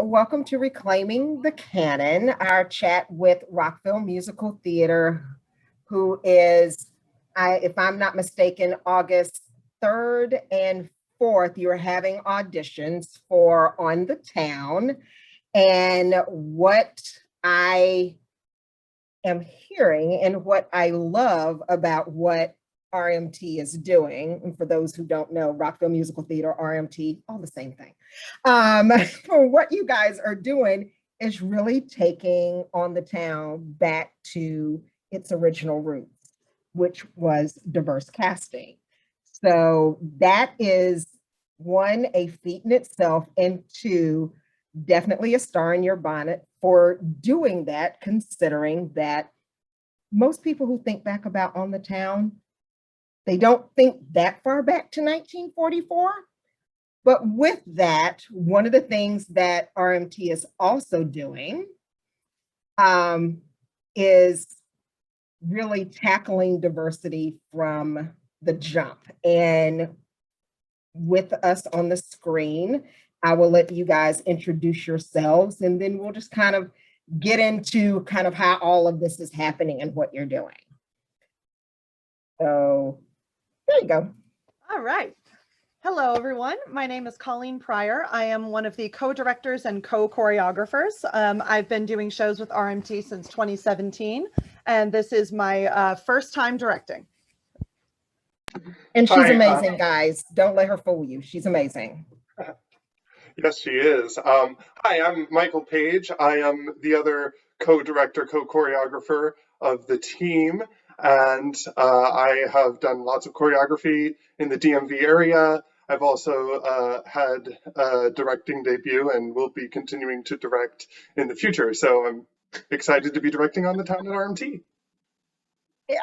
Welcome to Reclaiming the Canon, our chat with Rockville Musical Theater, who is, if I'm not mistaken, August 3rd and 4th, you're having auditions for On The Town. And what I am hearing and what I love about what RMT is doing, and for those who don't know, Rockville Musical Theater, RMT, all the same thing. For what you guys are doing is really taking On The Town back to its original roots, which was diverse casting. So that is, one, a feat in itself, and two, definitely a star in your bonnet for doing that, considering that most people who think back about On The Town, they don't think that far back to 1944. But with that, one of the things that RMT is also doing is really tackling diversity from the jump. And with us on the screen, I will let you guys introduce yourselves, and then we'll just kind of get into kind of how all of this is happening and what you're doing. So there you go. All right. Hello, everyone. My name is Colleen Pryor. I am one of the co-directors and co-choreographers. I've been doing shows with RMT since 2017, and this is my first time directing. And she's amazing, guys. Don't let her fool you. She's amazing. Yes, she is. Hi, I'm Michael Page. I am the other co-director, co-choreographer of the team. And I have done lots of choreography in the DMV area. I've also had a directing debut and will be continuing to direct in the future. So I'm excited to be directing On The Town at RMT. Yeah.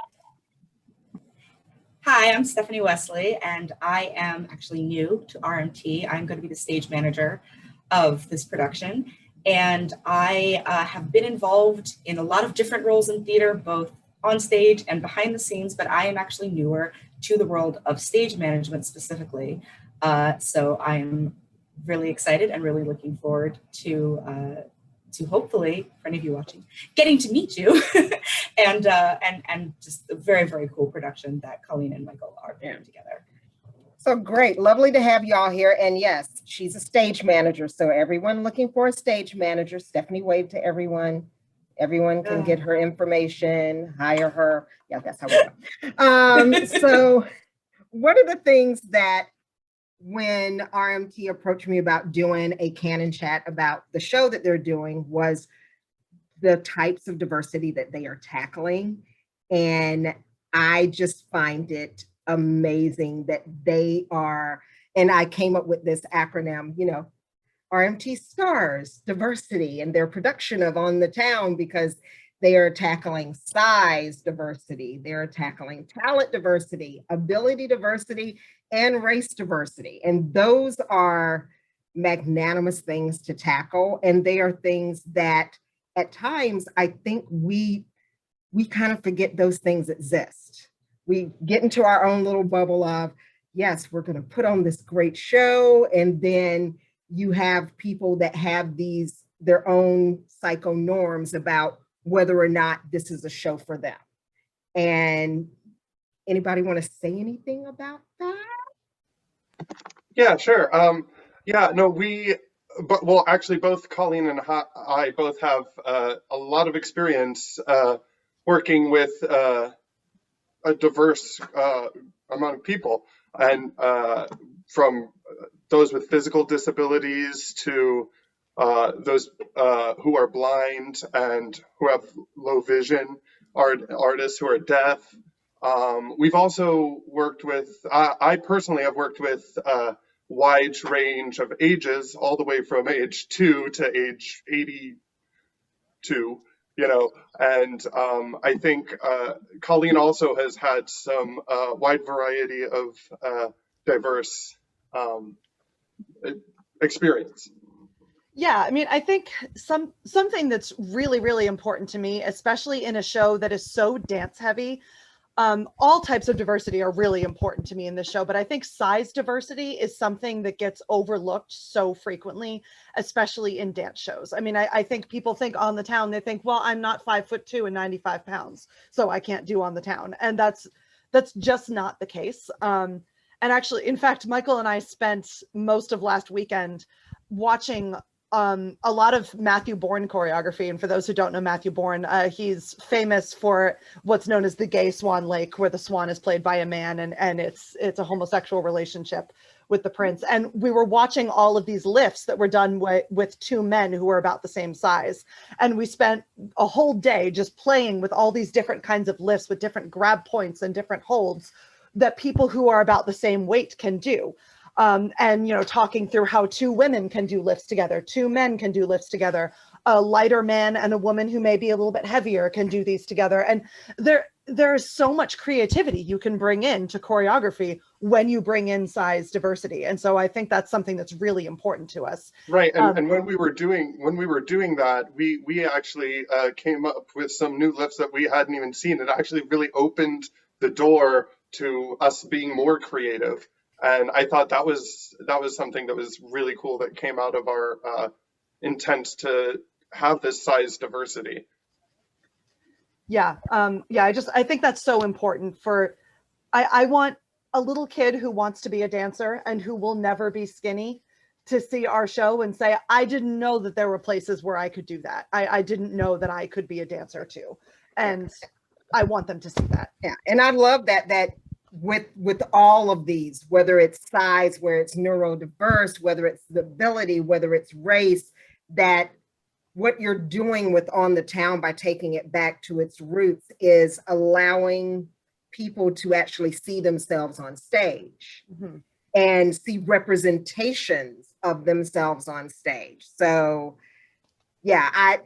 Hi, I'm Stephanie Wesley, and I am actually new to RMT. I'm going to be the stage manager of this production. And I have been involved in a lot of different roles in theater, both on stage and behind the scenes, but I am actually newer to the world of stage management specifically. So I am really excited and really looking forward to hopefully, for any of you watching, getting to meet you and just a very, very cool production that Colleen and Michael are putting together. So great, lovely to have you all here. And yes, she's a stage manager. So everyone looking for a stage manager, Stephanie waved to everyone. Everyone can get her information, hire her. Yeah, that's how we go. So one of the things that when RMT approached me about doing a Canon chat about the show that they're doing was the types of diversity that they are tackling. And I just find it amazing that they are, and I came up with this acronym, you know, RMT stars diversity and their production of On The Town, because they are tackling size diversity, they're tackling talent diversity, ability diversity, and race diversity. And those are magnanimous things to tackle. And they are things that at times, I think we kind of forget those things exist. We get into our own little bubble of, yes, we're going to put on this great show, and then you have people that have their own psycho norms about whether or not this is a show for them. And anybody want to say anything about that? Yeah, sure. Yeah, no, well, actually, both Colleen and I both have a lot of experience working with a diverse amount of people, and from those with physical disabilities to those who are blind and who have low vision, artists who are deaf. We've also worked with, I personally have worked with wide range of ages, all the way from age 2 to age 82, and I think Colleen also has had some wide variety of diverse um, experience. Yeah, I mean, I think something that's really, really important to me, especially in a show that is so dance heavy. All types of diversity are really important to me in this show, but I think size diversity is something that gets overlooked so frequently, especially in dance shows. I mean, I think people think On the Town, they think, well, I'm not 5'2" and 95 pounds, so I can't do On the Town. And that's just not the case. And actually, in fact, Michael and I spent most of last weekend watching a lot of Matthew Bourne choreography. And for those who don't know Matthew Bourne, he's famous for what's known as the gay Swan Lake, where the swan is played by a man, and it's a homosexual relationship with the prince. And we were watching all of these lifts that were done with two men who were about the same size. And we spent a whole day just playing with all these different kinds of lifts with different grab points and different holds that people who are about the same weight can do. And, talking through how two women can do lifts together, two men can do lifts together, a lighter man and a woman who may be a little bit heavier can do these together. And there's so much creativity you can bring in to choreography when you bring in size diversity. And so I think that's something that's really important to us. Right. And when we were doing that, we actually came up with some new lifts that we hadn't even seen. It actually really opened the door to us being more creative. And I thought that was something that was really cool that came out of our intent to have this size diversity. Yeah. I think that's so important I want a little kid who wants to be a dancer and who will never be skinny to see our show and say, I didn't know that there were places where I could do that. I didn't know that I could be a dancer too. And I want them to see that. Yeah. And I love that with all of these, whether it's size, where it's neurodiverse, whether it's the ability, whether it's race, that what you're doing with On the Town by taking it back to its roots is allowing people to actually see themselves on stage and see representations of themselves on stage. So yeah,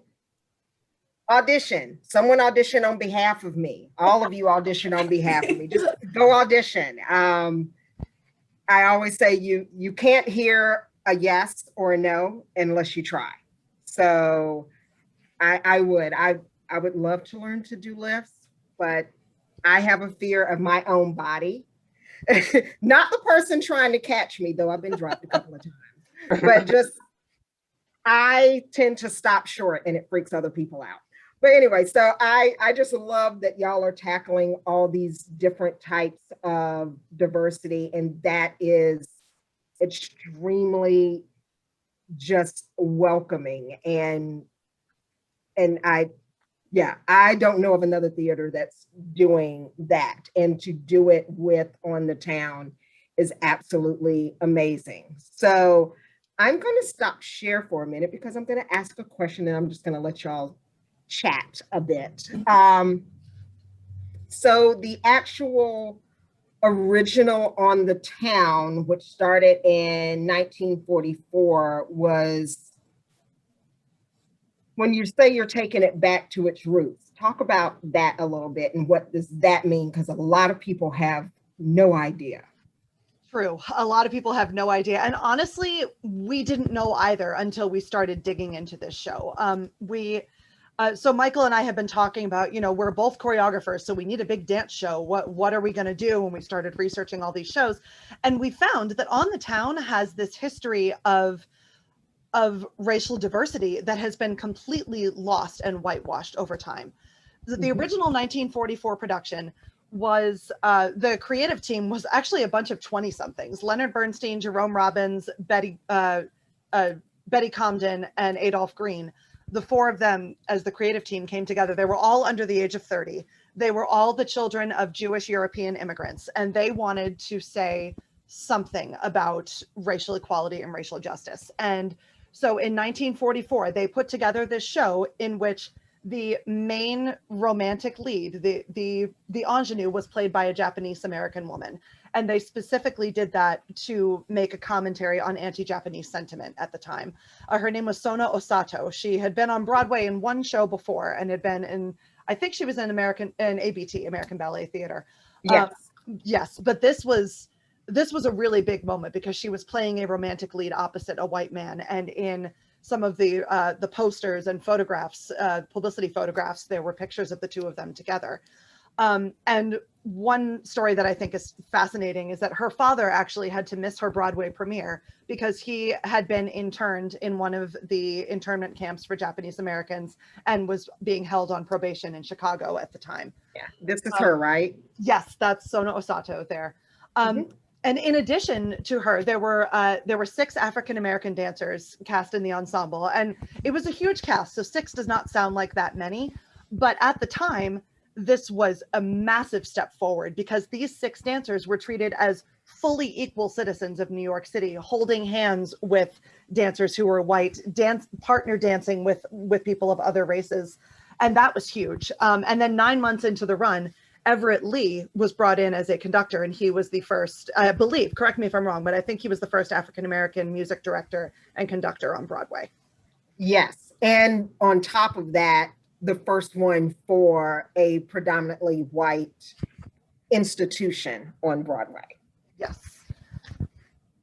someone audition on behalf of me. All of you audition on behalf of me. Just go audition. I always say you can't hear a yes or a no unless you try. So I would love to learn to do lifts, but I have a fear of my own body. Not the person trying to catch me, though I've been dropped a couple of times, but just I tend to stop short and it freaks other people out. But anyway, so I just love that y'all are tackling all these different types of diversity, and that is extremely just welcoming. And I don't know of another theater that's doing that, and to do it with On the Town is absolutely amazing. So I'm going to stop share for a minute because I'm going to ask a question, and I'm just going to let y'all chat a bit. So the actual original On the Town, which started in 1944, was, when you say you're taking it back to its roots, talk about that a little bit and what does that mean? Because a lot of people have no idea. True. A lot of people have no idea. And honestly, we didn't know either until we started digging into this show. So Michael and I have been talking about, we're both choreographers, so we need a big dance show. What are we going to do? When we started researching all these shows, and we found that On the Town has this history of racial diversity that has been completely lost and whitewashed over time. The original 1944 production was the creative team was actually a bunch of 20 somethings. Leonard Bernstein, Jerome Robbins, Betty Comden, and Adolph Green. The four of them as the creative team came together. They were all under the age of 30. They were all the children of Jewish European immigrants, and they wanted to say something about racial equality and racial justice. And so in 1944, they put together this show in which the main romantic lead, the ingenue, was played by a Japanese American woman. And they specifically did that to make a commentary on anti-Japanese sentiment at the time. Her name was Sona Osato. She had been on Broadway in one show before and had been in, I think she was in ABT, American Ballet Theater. Yes. Yes, but this was a really big moment because she was playing a romantic lead opposite a white man. And in some of the posters and photographs, publicity photographs, there were pictures of the two of them together. And one story that I think is fascinating is that her father actually had to miss her Broadway premiere because he had been interned in one of the internment camps for Japanese Americans and was being held on probation in Chicago at the time. Yeah, this is her, right? Yes, that's Sona Osato there. And in addition to her, there were 6 African-American dancers cast in the ensemble, and it was a huge cast. So 6 does not sound like that many, but at the time, this was a massive step forward because these 6 dancers were treated as fully equal citizens of New York City, holding hands with dancers who were white, partner dancing with people of other races. And that was huge. And then 9 months into the run, Everett Lee was brought in as a conductor, and he was the first, I believe, correct me if I'm wrong, but I think he was the first African-American music director and conductor on Broadway. Yes. And on top of that, the first one for a predominantly white institution on Broadway. Yes.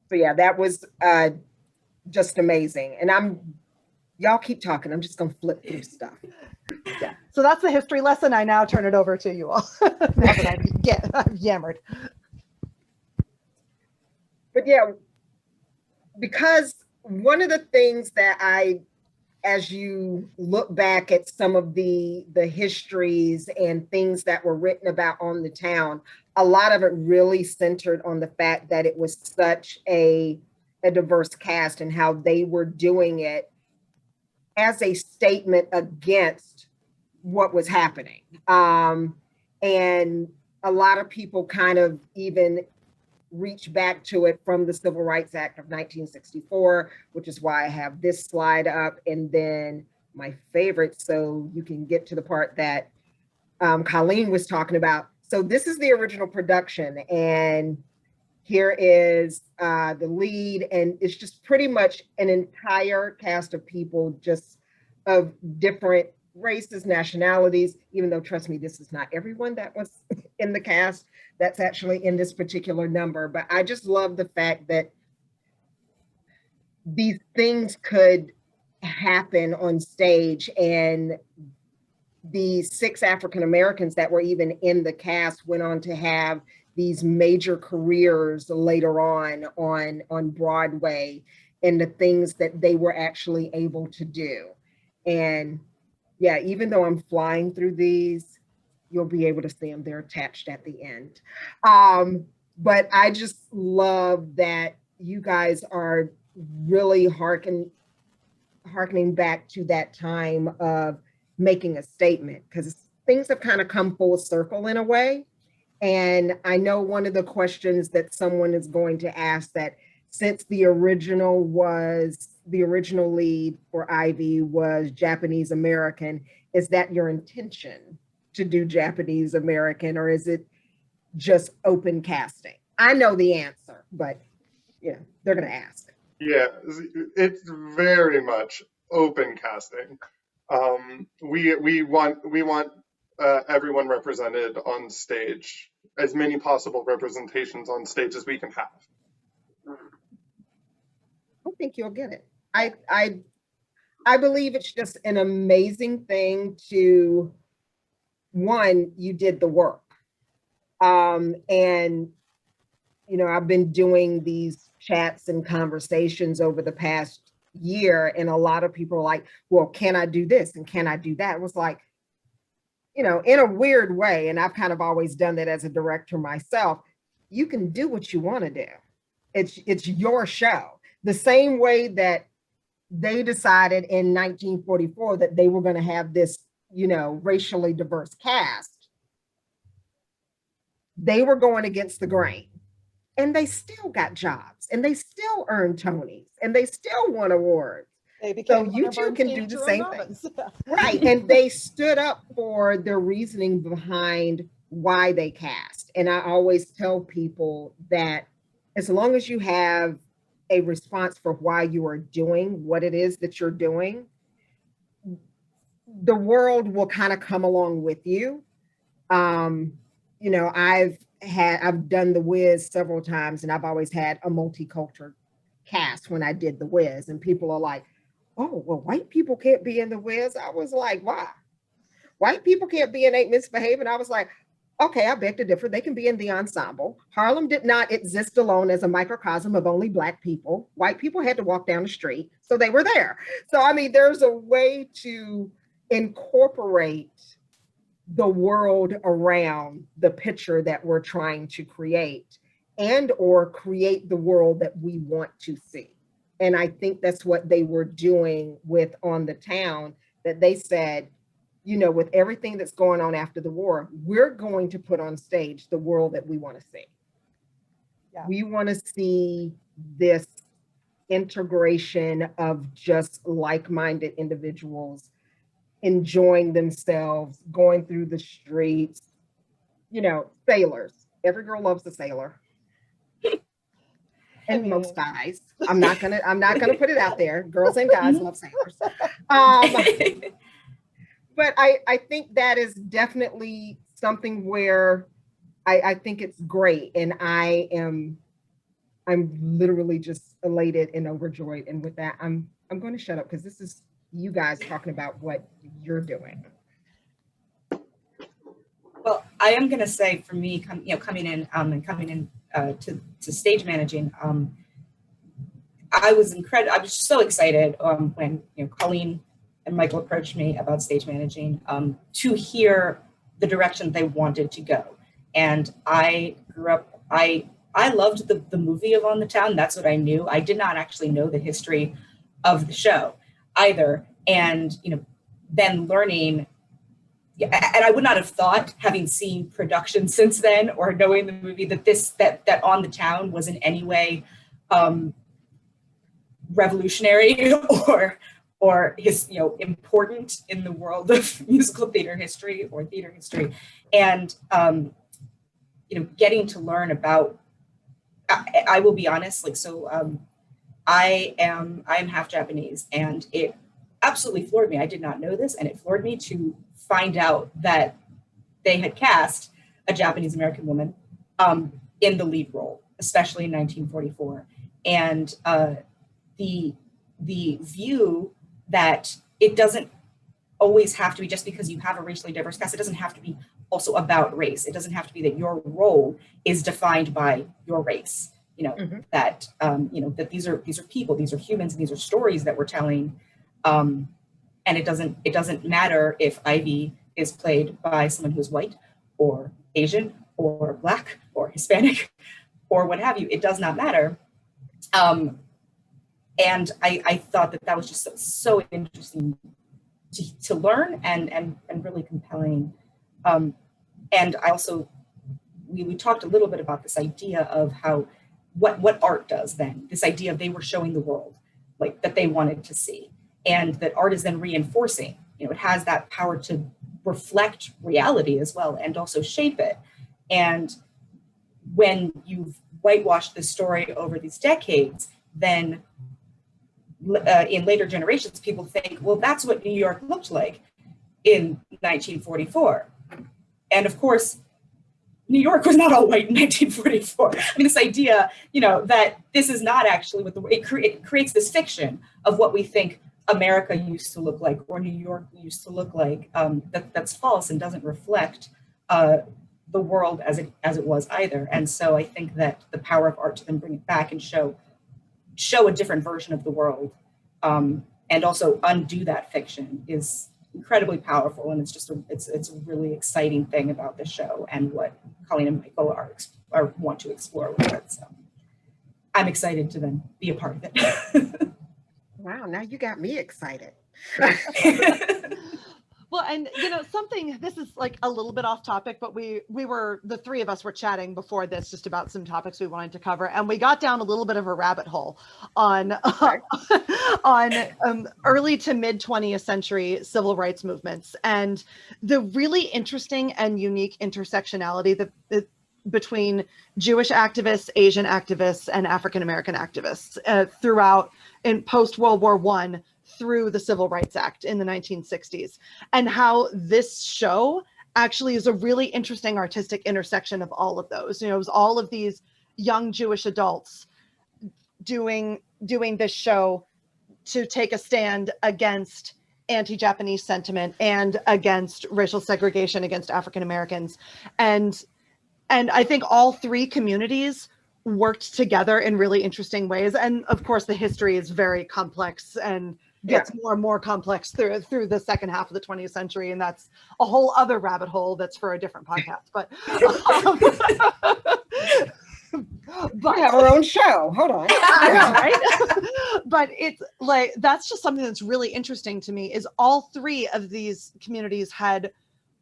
So yeah, that was just amazing. And y'all keep talking. I'm just gonna flip through stuff. Yeah. So that's the history lesson. I now turn it over to you all. Now that I've yammered. But yeah, because one of the things that as you look back at some of the histories and things that were written about On the Town, a lot of it really centered on the fact that it was such a diverse cast and how they were doing it as a statement against what was happening. And a lot of people kind of even reach back to it from the Civil Rights Act of 1964, which is why I have this slide up. And then my favorite, so you can get to the part that Colleen was talking about. So this is the original production, and here is the lead, and it's just pretty much an entire cast of people, just of different races, nationalities, even though, trust me, this is not everyone that was in the cast that's actually in this particular number. But I just love the fact that these things could happen on stage, and the 6 African Americans that were even in the cast went on to have these major careers later on Broadway, and the things that they were actually able to do. And yeah, even though I'm flying through these, you'll be able to see them. They're attached at the end. But I just love that you guys are really harkening back to that time of making a statement, because things have kind of come full circle in a way. And I know one of the questions that someone is going to ask, that since the original lead for Ivy was Japanese American, is that your intention to do Japanese American, or is it just open casting? I know the answer, but yeah, they're going to ask. Yeah, it's very much open casting. We want everyone represented on stage, as many possible representations on stage as we can have. I think you'll get it. I believe it's just an amazing thing to, one, you did the work. And, you know, I've been doing these chats and conversations over the past year, and a lot of people are like, well, can I do this? And can I do that? It was like, you know, in a weird way, and I've kind of always done that as a director myself, you can do what you want to do. It's your show. The same way that they decided in 1944 that they were going to have this, you know, racially diverse cast. They were going against the grain, and they still got jobs, and they still earned Tonys, and they still won awards. So you too can do the same thing. Right. And they stood up for their reasoning behind why they cast. And I always tell people that as long as you have a response for why you are doing what it is that you're doing, the world will kind of come along with you. You know, I've done The Wiz several times, and I've always had a multicultural cast when I did The Wiz, and people are like, oh, well, white people can't be in The Wiz. I was like, why? White people can't be in Ain't Misbehaving. I was like, okay, I beg to differ. They can be in the ensemble. Harlem did not exist alone as a microcosm of only Black people. White people had to walk down the street, so they were there. So, I mean, there's a way to incorporate the world around the picture that we're trying to create, and or create the world that we want to see. And I think that's what they were doing with On the Town, that they said, you know, with everything that's going on after the war, we're going to put on stage the world that we want to see. Yeah. We want to see this integration of just like-minded individuals enjoying themselves, going through the streets, you know, sailors. Every girl loves a sailor. And most guys. I'm not gonna put it out there. Girls and guys love sailors. But I think that is definitely something where I think it's great. And I'm literally just elated and overjoyed. And with that, I'm going to shut up, because this is you guys talking about what you're doing. Well, I am going to say, for me, coming in to stage managing, I was so excited when Colleen and Michael approached me about stage managing, to hear the direction they wanted to go. And I grew up, I loved the movie of On the Town. That's what I knew. I did not actually know the history of the show either. And then learning. Yeah, and I would not have thought, having seen production since then or knowing the movie, that On the Town was in any way revolutionary or his important in the world of musical theater history or theater history. And getting to learn about, I will be honest, I am half Japanese, and it absolutely floored me. I did not know this, and it floored me to find out that they had cast a Japanese American woman in the lead role, especially in 1944. And the view that it doesn't always have to be, just because you have a racially diverse cast, it doesn't have to be also about race. It doesn't have to be that your role is defined by your race. That that these are people, these are humans, and these are stories that we're telling. And it doesn't matter if Ivy is played by someone who's white or Asian or Black or Hispanic or what have you. It does not matter. And I thought that was just so interesting to learn and really compelling. And I also, we talked a little bit about this idea of how, what art does then, this idea of they were showing the world like that they wanted to see. And that art is then reinforcing, it has that power to reflect reality as well and also shape it. And when you've whitewashed the story over these decades, then in later generations, people think, well, that's what New York looked like in 1944. And of course, New York was not all white in 1944. I mean, this idea, that this is not actually what it creates this fiction of what we think America used to look like, or New York used to look like, that's false and doesn't reflect the world as it was either. And so I think that the power of art to then bring it back and show a different version of the world, and also undo that fiction is incredibly powerful, and it's just it's a really exciting thing about the show and what Colleen and Michael are want to explore with it. So I'm excited to then be a part of it. Wow, now you got me excited. Well, and something, this is like a little bit off topic, but the three of us were chatting before this just about some topics we wanted to cover, and we got down a little bit of a rabbit hole on early to mid 20th century civil rights movements and the really interesting and unique intersectionality between Jewish activists, Asian activists, and African American activists throughout in post-World War I through the Civil Rights Act in the 1960s, and how this show actually is a really interesting artistic intersection of all of those. It was all of these young Jewish adults doing this show to take a stand against anti-Japanese sentiment and against racial segregation against African Americans. And I think all three communities worked together in really interesting ways. And of course, the history is very complex and gets more and more complex through the second half of the 20th century. And that's a whole other rabbit hole that's for a different podcast. But we have our own show. Hold on. I know, right? But it's like, that's just something that's really interesting to me, is all three of these communities had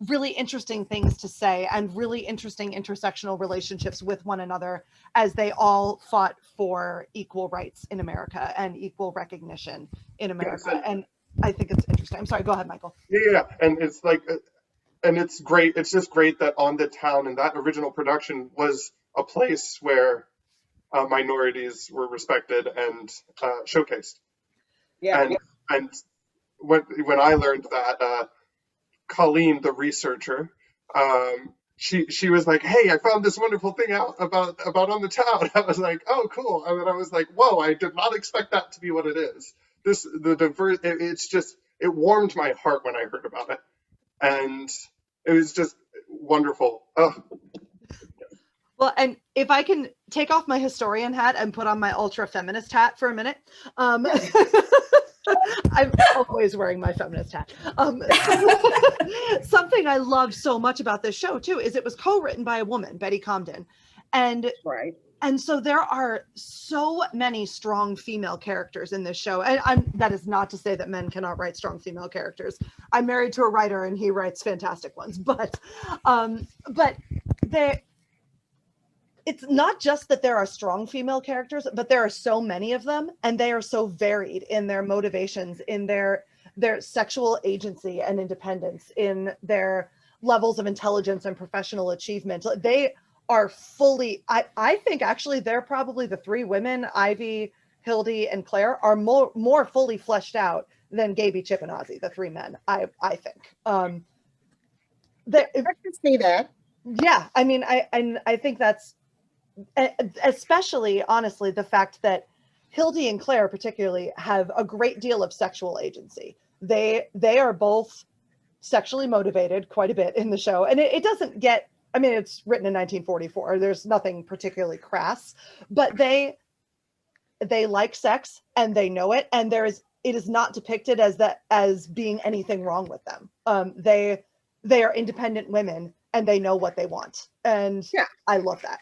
really interesting things to say and really interesting intersectional relationships with one another as they all fought for equal rights in America and equal recognition in America. Yes, and I think it's interesting. I'm sorry, go ahead, Michael. Yeah, and it's like, and it's great. It's just great that On the Town and that original production was a place where minorities were respected and showcased. Yeah. And when I learned that, Colleen, the researcher, she was like, "Hey, I found this wonderful thing out about On the Town." I was like, "Oh, cool!" And then I was like, "Whoa, I did not expect that to be what it is." It's just, it warmed my heart when I heard about it, and it was just wonderful. Oh. Well, and if I can take off my historian hat and put on my ultra feminist hat for a minute. I'm always wearing my feminist hat. Something I love so much about this show too is it was co-written by a woman, Betty Comden, and so there are so many strong female characters in this show. And that is not to say that men cannot write strong female characters. I'm married to a writer and he writes fantastic ones, but it's not just that there are strong female characters, but there are so many of them, and they are so varied in their motivations, in their sexual agency and independence, in their levels of intelligence and professional achievement. They are fully, I think actually they're probably the three women, Ivy, Hildy, and Claire, are more fully fleshed out than Gaby, Chip, and Ozzy, the three men, I think. I can see that. Yeah, I mean, I think that's, especially honestly, the fact that Hildy and Claire particularly have a great deal of sexual agency. They are both sexually motivated quite a bit in the show, and it doesn't get, I mean, it's written in 1944, there's nothing particularly crass, but they like sex and they know it, and it is not depicted as being anything wrong with them. They are independent women and they know what they want, and I love that.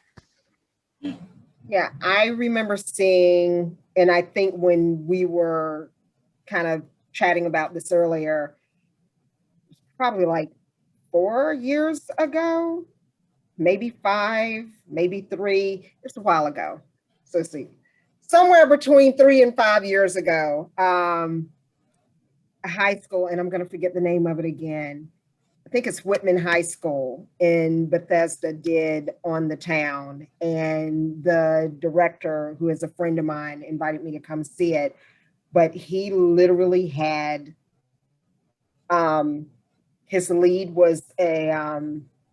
Yeah, I remember seeing, and I think when we were kind of chatting about this earlier, probably like 4 years ago, maybe 5, maybe 3, just a while ago. So let's see, somewhere between 3 and 5 years ago, a high school, and I'm going to forget the name of it again. I think it's Whitman High School in Bethesda did On the Town, and the director, who is a friend of mine, invited me to come see it, but he literally had, his lead was a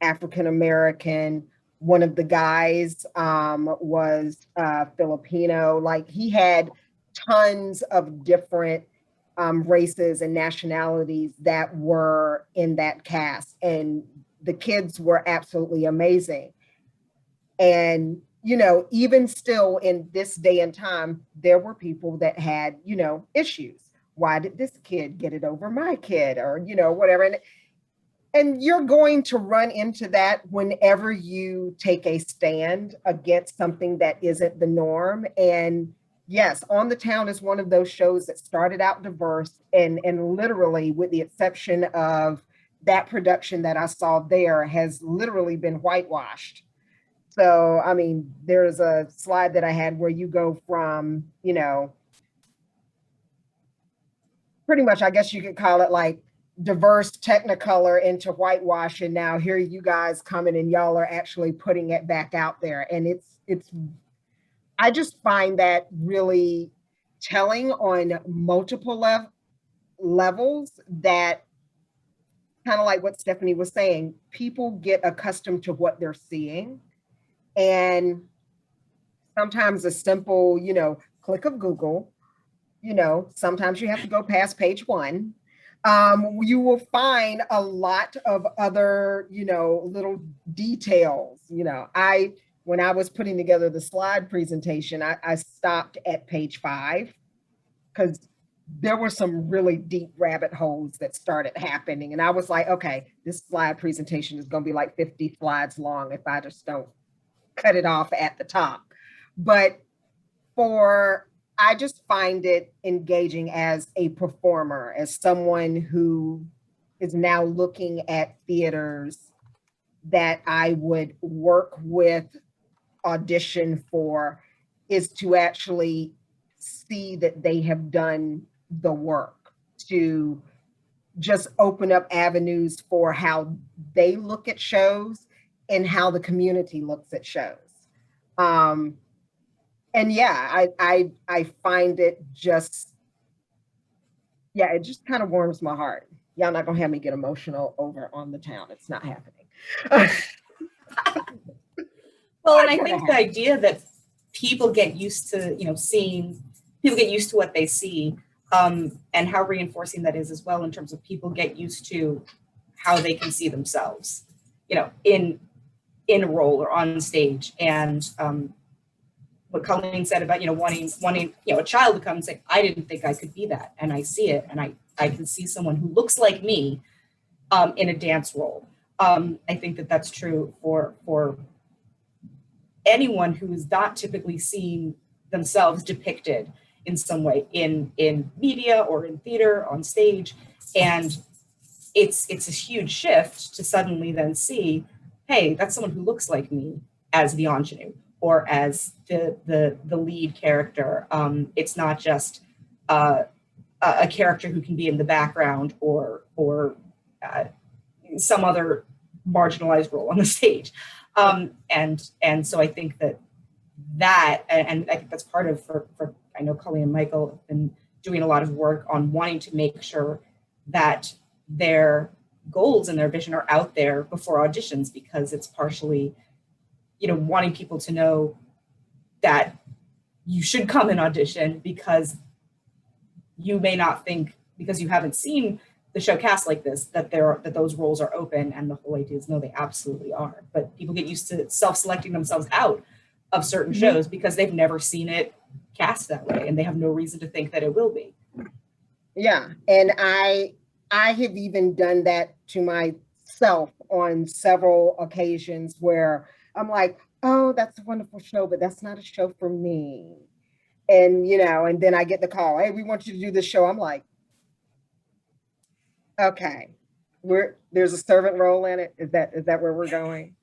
African-American, one of the guys was Filipino, like he had tons of different races and nationalities that were in that cast, and the kids were absolutely amazing. And even still in this day and time, there were people that had issues why did this kid get it over my kid, or, you know, whatever. And you're going to run into that whenever you take a stand against something that isn't the norm. And yes, On the Town is one of those shows that started out diverse, and literally, with the exception of that production that I saw there, has literally been whitewashed. So, I mean, there's a slide that I had where you go from, you know, pretty much, I guess you could call it like diverse Technicolor into whitewash, and now here you guys coming and y'all are actually putting it back out there. And it's I just find that really telling on multiple levels, that kind of like what Stephanie was saying, people get accustomed to what they're seeing. And sometimes a simple, you know, click of Google, you know, sometimes you have to go past page one. You will find a lot of other, you know, little details. You know, when I was putting together the slide presentation, I stopped at page 5 because there were some really deep rabbit holes that started happening. And I was like, okay, this slide presentation is going to be like 50 slides long if I just don't cut it off at the top. But I just find it engaging as a performer, as someone who is now looking at theaters that I would work with, audition for, is to actually see that they have done the work to just open up avenues for how they look at shows and how the community looks at shows. And yeah, I find it just, yeah, it just kind of warms my heart. Y'all not gonna have me get emotional over On the Town. It's not happening. Well, and I think the idea that people get used to, you know, people get used to what they see, and how reinforcing that is as well, in terms of people get used to how they can see themselves, you know, in a role or on stage. And what Colleen said about, you know, wanting, you know, a child to come and say, I didn't think I could be that. And I see it. And I can see someone who looks like me in a dance role. I think that that's true for anyone who is not typically seeing themselves depicted in some way in media or in theater, on stage. And it's a huge shift to suddenly then see, hey, that's someone who looks like me as the ingenue or as the lead character. It's not just a character who can be in the background or some other marginalized role on the stage. And so I think that and I think that's part of, for I know Colleen and Michael have been doing a lot of work on wanting to make sure that their goals and their vision are out there before auditions, because it's partially, you know, wanting people to know that you should come and audition, because you may not think, because you haven't seen the show cast like this, that those roles are open. And the whole idea is, no, they absolutely are. But people get used to self-selecting themselves out of certain shows because they've never seen it cast that way, and they have no reason to think that it will be. Yeah, and I have even done that to myself on several occasions where I'm like, oh, that's a wonderful show, but that's not a show for me. And, you know, and then I get the call, hey, we want you to do this show. I'm like, okay, there's a servant role in it. Is that where we're going?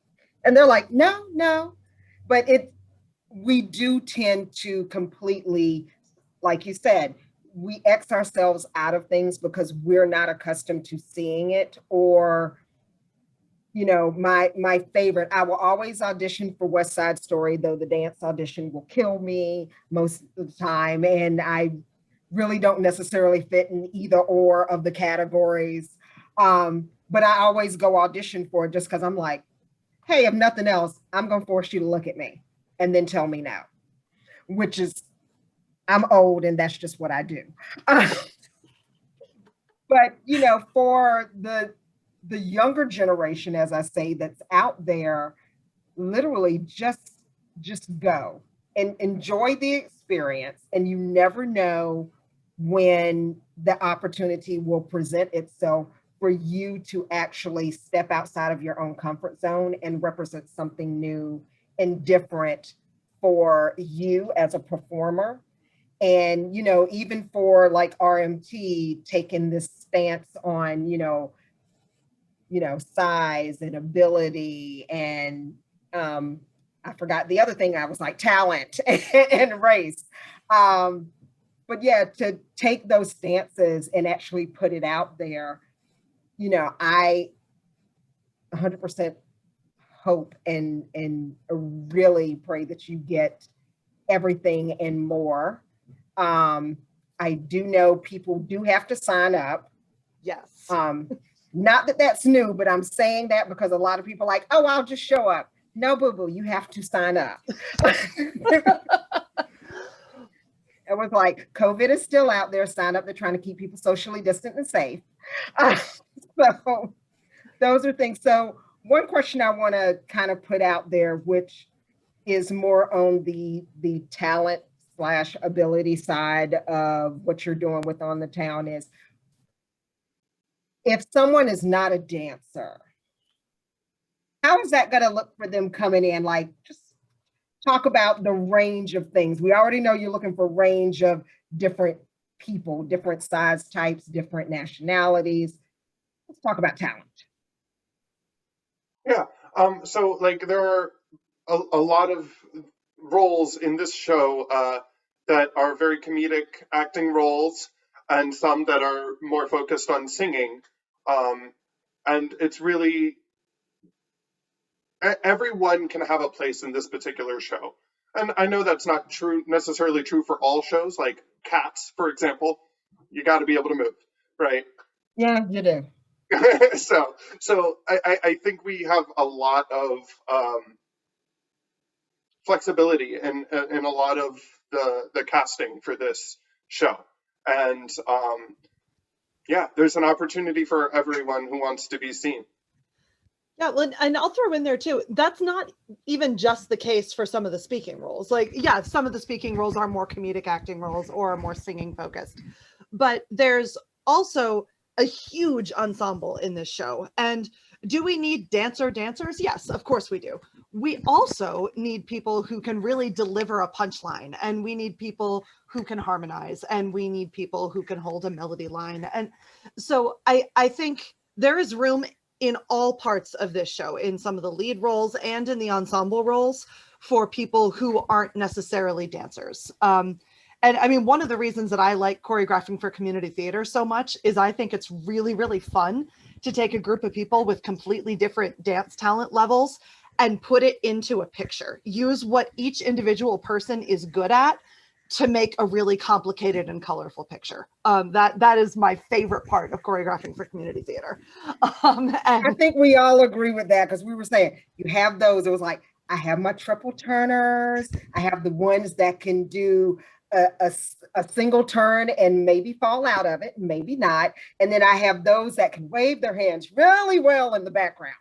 And they're like, no, but we do tend to completely, like you said, we X ourselves out of things because we're not accustomed to seeing it. Or, you know, my favorite, I will always audition for West Side Story, though the dance audition will kill me most of the time. And I really don't necessarily fit in either or of the categories. But I always go audition for it just because I'm like, hey, if nothing else, I'm going to force you to look at me and then tell me no, which is, I'm old and that's just what I do. But, you know, for the younger generation, as I say, that's out there, literally just go and enjoy the experience. And you never know when the opportunity will present itself for you to actually step outside of your own comfort zone and represent something new and different for you as a performer. And, you know, even for like RMT taking this stance on, size and ability and I forgot the other thing, I was like talent and race. But yeah, to take those stances and actually put it out there, I 100% hope and really pray that you get everything and more. I do know people do have to sign up. Yes. Not that that's new, but I'm saying that because a lot of people are like, oh, I'll just show up. No, boo-boo, you have to sign up. It was like, COVID is still out there, sign up. They're trying to keep people socially distant and safe. So those are things. So one question I want to kind of put out there, which is more on the talent / ability side of what you're doing with On The Town, is if someone is not a dancer, how is that going to look for them coming in? Like, just talk about the range of things. We already know you're looking for range of different people, different size types, different nationalities. Let's talk about talent. Yeah. So like there are a lot of roles in this show that are very comedic acting roles, and some that are more focused on singing. And it's really, everyone can have a place in this particular show. And I know that's not necessarily true for all shows, like Cats, for example. You got to be able to move, right? Yeah, you do. So I think we have a lot of flexibility in a lot of the casting for this show. And yeah, there's an opportunity for everyone who wants to be seen. Yeah, well, and I'll throw in there too, that's not even just the case for some of the speaking roles. Like, yeah, some of the speaking roles are more comedic acting roles or more singing focused. But there's also a huge ensemble in this show. And do we need dancers? Yes, of course we do. We also need people who can really deliver a punchline, and we need people who can harmonize, and we need people who can hold a melody line. And so I think there is room in all parts of this show, in some of the lead roles and in the ensemble roles, for people who aren't necessarily dancers. And I mean, one of the reasons that I like choreographing for community theater so much is I think it's really, really fun to take a group of people with completely different dance talent levels and put it into a picture. Use what each individual person is good at to make a really complicated and colorful picture. That is my favorite part of choreographing for community theater. And I think we all agree with that, because we were saying you have those. It was like, I have my triple turners. I have the ones that can do a single turn and maybe fall out of it, maybe not. And then I have those that can wave their hands really well in the background.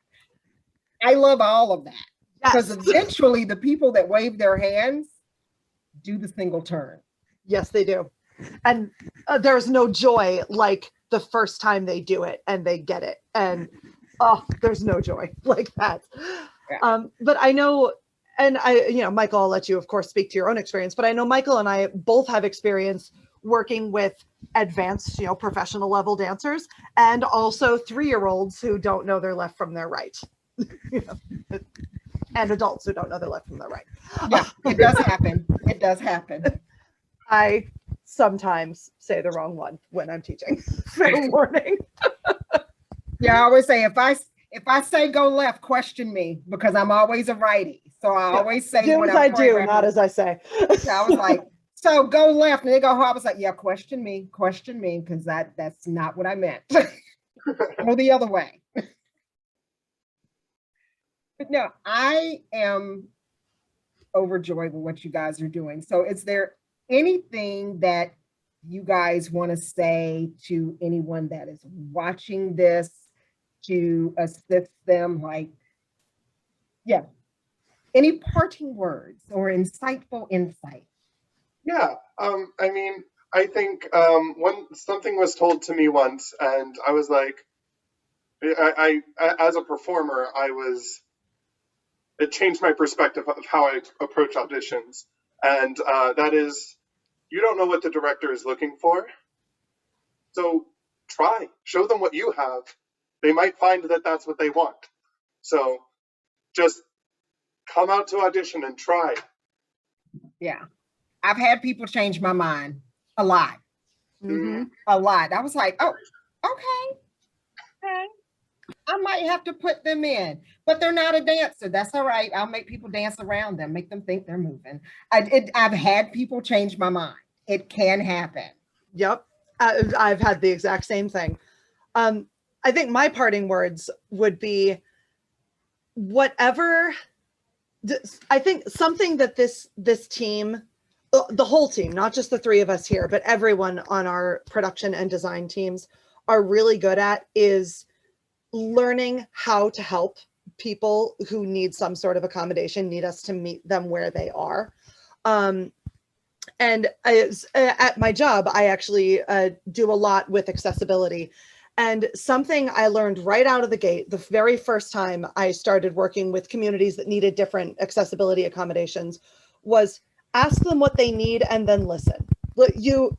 I love all of that, because eventually the people that wave their hands do the single turn. Yes, they do. And there's no joy like the first time they do it and they get it. And there's no joy like that. Yeah. But I know, and Michael, I'll let you, of course, speak to your own experience, but I know Michael and I both have experience working with advanced, professional level dancers, and also 3-year-olds who don't know their left from their right. And adults who don't know their left from their right. Yeah, it does happen. It does happen. I sometimes say the wrong one when I'm teaching. Fair warning. Yeah, I always say, if I say go left, question me, because I'm always a righty. So I always say, do as I do, not as I say. I was like, so go left, and they go, I was like, yeah, question me, because that's not what I meant. Go the other way. But no, I am overjoyed with what you guys are doing. So is there anything that you guys want to say to anyone that is watching this to assist them? Like, yeah, any parting words or insightful insight? Yeah, I mean, I think something was told to me once, and I was like, as a performer, it changed my perspective of how I approach auditions, and that is, you don't know what the director is looking for, so try, show them what you have. They might find that that's what they want. So just come out to audition and try. Yeah. I've had people change my mind a lot. Mm-hmm. A lot. I was like, oh, okay. Okay. I might have to put them in, but they're not a dancer. That's all right. I'll make people dance around them, make them think they're moving. I've had people change my mind. It can happen. Yep. I've had the exact same thing. I think my parting words would be whatever. I think something that this team, the whole team, not just the three of us here, but everyone on our production and design teams are really good at is learning how to help people who need some sort of accommodation, need us to meet them where they are. And at my job, I actually do a lot with accessibility. And something I learned right out of the gate, the very first time I started working with communities that needed different accessibility accommodations, was ask them what they need and then listen. You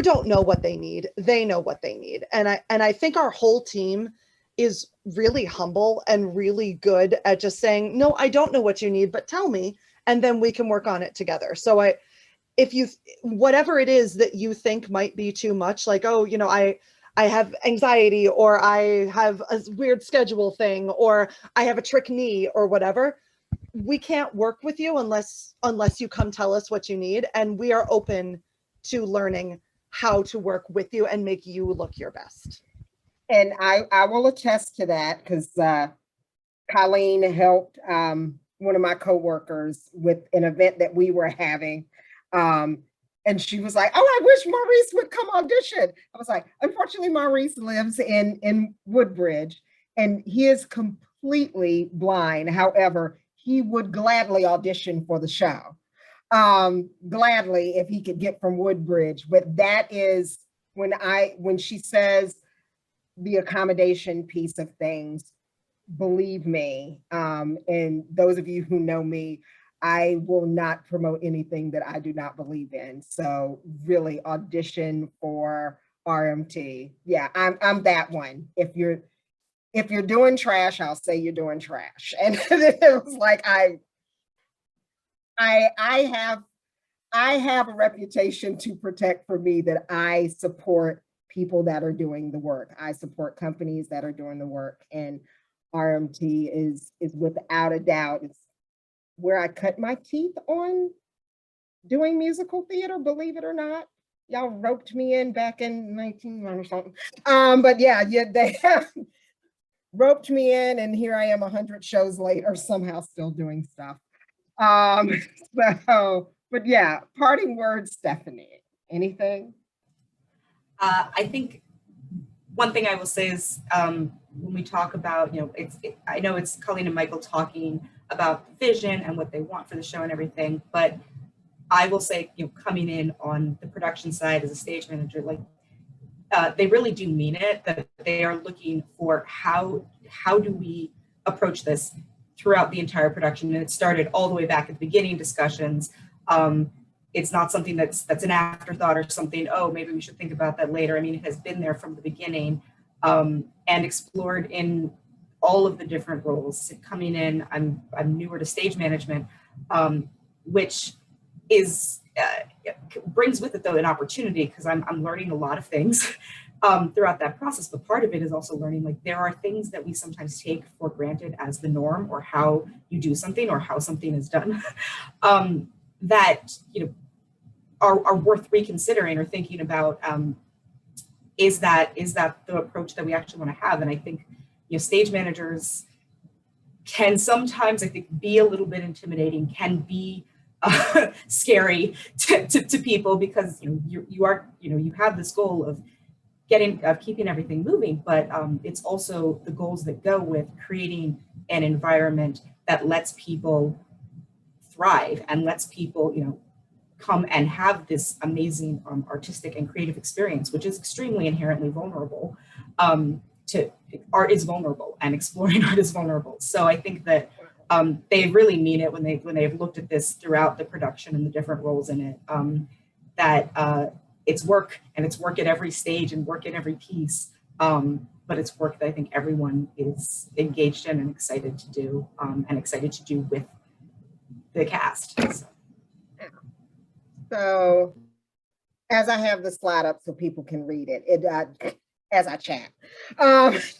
don't know what they need, they know what they need. And I think our whole team is really humble and really good at just saying, no, I don't know what you need, but tell me, and then we can work on it together. So if you, whatever it is that you think might be too much, like, oh, I have anxiety, or I have a weird schedule thing, or I have a trick knee or whatever, we can't work with you unless you come tell us what you need. And we are open to learning how to work with you and make you look your best. And I will attest to that because Colleen helped one of my coworkers with an event that we were having. And she was like, oh, I wish Maurice would come audition. I was like, unfortunately, Maurice lives in Woodbridge and he is completely blind. However, he would gladly audition for the show. Gladly, if he could get from Woodbridge. But that is when she says the accommodation piece of things, believe me, and those of you who know me, I will not promote anything that I do not believe in. So really audition for RMT. Yeah, I'm that one. If you're doing trash, I'll say you're doing trash. And it was like I have a reputation to protect for me that I support people that are doing the work. I support companies that are doing the work, and RMT is without a doubt, it's where I cut my teeth on doing musical theater, believe it or not. Y'all roped me in back in 19 or something. But yeah, they have roped me in, and here I am 100 shows later, somehow still doing stuff. But yeah, parting words, Stephanie, anything? I think one thing I will say is when we talk about, I know it's Colleen and Michael talking about the vision and what they want for the show and everything, but I will say, coming in on the production side as a stage manager, like they really do mean it, that they are looking for how do we approach this throughout the entire production. And it started all the way back at the beginning discussions. It's not something that's an afterthought or something, oh, maybe we should think about that later. I mean, it has been there from the beginning and explored in all of the different roles. Coming in, I'm newer to stage management, which is brings with it though an opportunity, because I'm learning a lot of things throughout that process. But part of it is also learning, like, there are things that we sometimes take for granted as the norm, or how you do something or how something is done, that are worth reconsidering or thinking about. Is that the approach that we actually want to have? And I think stage managers can sometimes, I think, be a little bit intimidating, can be scary to people, because you have this goal of keeping everything moving, but it's also the goals that go with creating an environment that lets people thrive and lets people come and have this amazing artistic and creative experience, which is extremely inherently vulnerable. Art is vulnerable, and exploring art is vulnerable. So I think that they really mean it when they've looked at this throughout the production and the different roles in it. That it's work, and it's work at every stage and work at every piece. But it's work that I think everyone is engaged in and excited to do, with the cast. So as I have the slide up so people can read it, as I chat. Because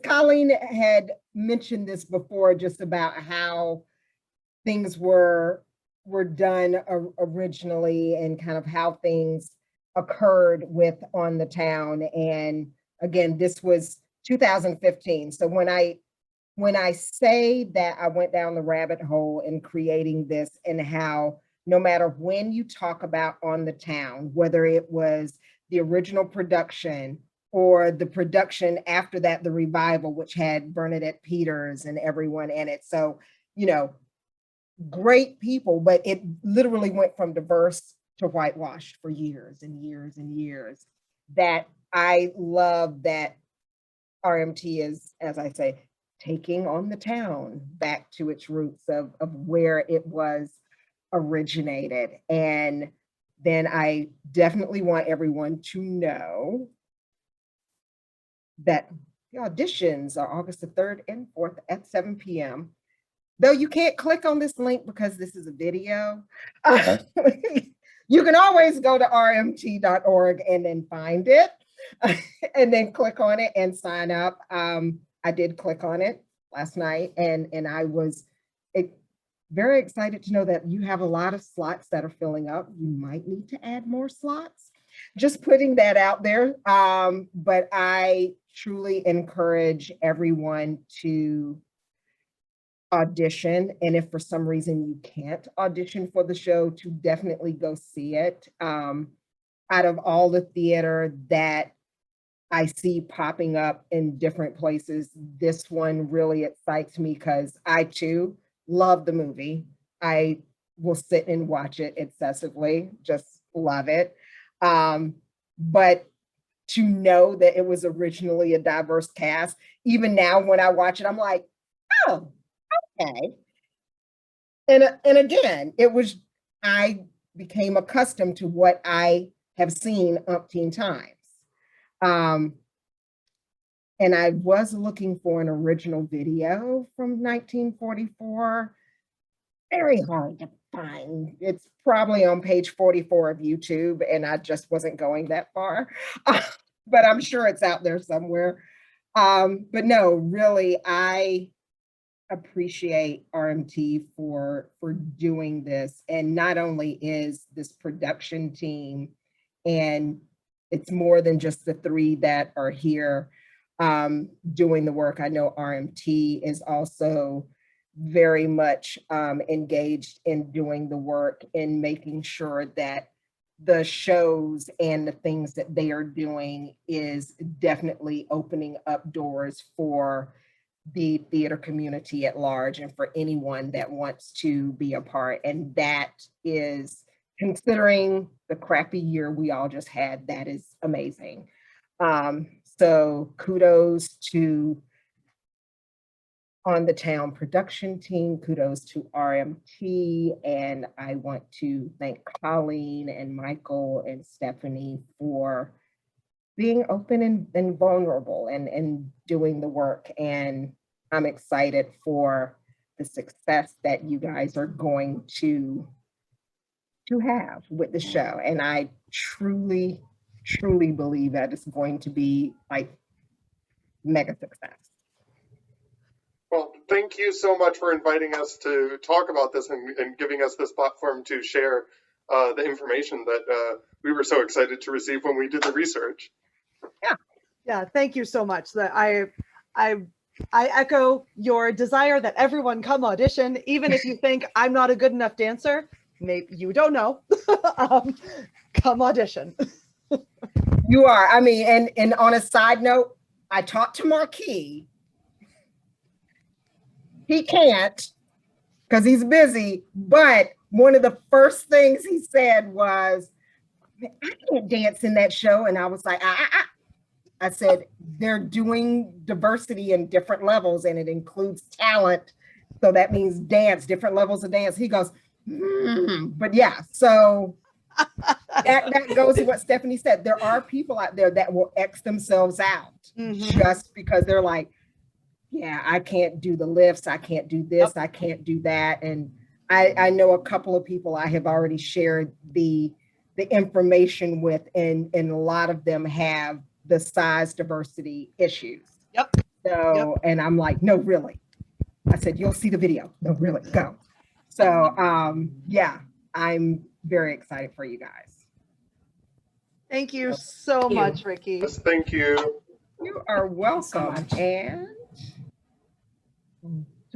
Colleen had mentioned this before, just about how things were done originally and kind of how things occurred with On the Town. And again, this was 2015. So when I say that I went down the rabbit hole in creating this, and how no matter when you talk about On the Town, whether it was the original production or the production after that, the revival, which had Bernadette Peters and everyone in it. So, you know, great people, but it literally went from diverse to whitewashed for years and years and years. That I love that RMT is, as I say, taking On the Town back to its roots of where it was originated. And then I definitely want everyone to know that the auditions are August the 3rd and 4th at 7 p.m. Though you can't click on this link because this is a video. You can always go to rmt.org and then find it and then click on it and sign up. I did click on it last night, and I was very excited to know that you have a lot of slots that are filling up. You might need to add more slots. Just putting that out there. But I truly encourage everyone to audition. And if for some reason you can't audition for the show, to definitely go see it. Out of all the theater that I see popping up in different places, this one really excites me because I too love the movie. I will sit and watch it excessively, just love it. But to know that it was originally a diverse cast, even now when I watch it, I'm like, oh, okay. And again, I became accustomed to what I have seen umpteen times. And I was looking for an original video from 1944. Very hard to find. It's probably on page 44 of YouTube, and I just wasn't going that far. But I'm sure it's out there somewhere. But no, really, I appreciate RMT for doing this. And not only is this production team, and it's more than just the three that are here doing the work. I know RMT is also very much engaged in doing the work and making sure that the shows and the things that they are doing is definitely opening up doors for the theater community at large and for anyone that wants to be a part. And that is, considering the crappy year we all just had, that is amazing. So kudos to On the Town production team, kudos to RMT, and I want to thank Colleen and Michael and Stephanie for being open and vulnerable and doing the work. And I'm excited for the success that you guys are going to have with the show. And I truly, truly believe that it's going to be like mega success. Well, thank you so much for inviting us to talk about this and giving us this platform to share the information that we were so excited to receive when we did the research. Yeah, thank you so much. That I echo your desire that everyone come audition, even if you think I'm not a good enough dancer. Maybe you don't know. Come audition. You are. I mean, and on a side note, I talked to Marquis. He can't because he's busy, but one of the first things he said was, I can't dance in that show. And I was like, I said, they're doing diversity in different levels and it includes talent. So that means dance, different levels of dance. He goes, but yeah, so that goes to what Stephanie said. There are people out there that will X themselves out just because they're like, yeah, I can't do the lifts. I can't do this. I can't do that. And I know a couple of people I have already shared the information with, and a lot of them have the size diversity issues. So, and I'm like, no, really. I said, you'll see the video. No, really, go. So, yeah, I'm very excited for you guys. Thank you so much, Ricky. Yes, thank you. You are welcome. And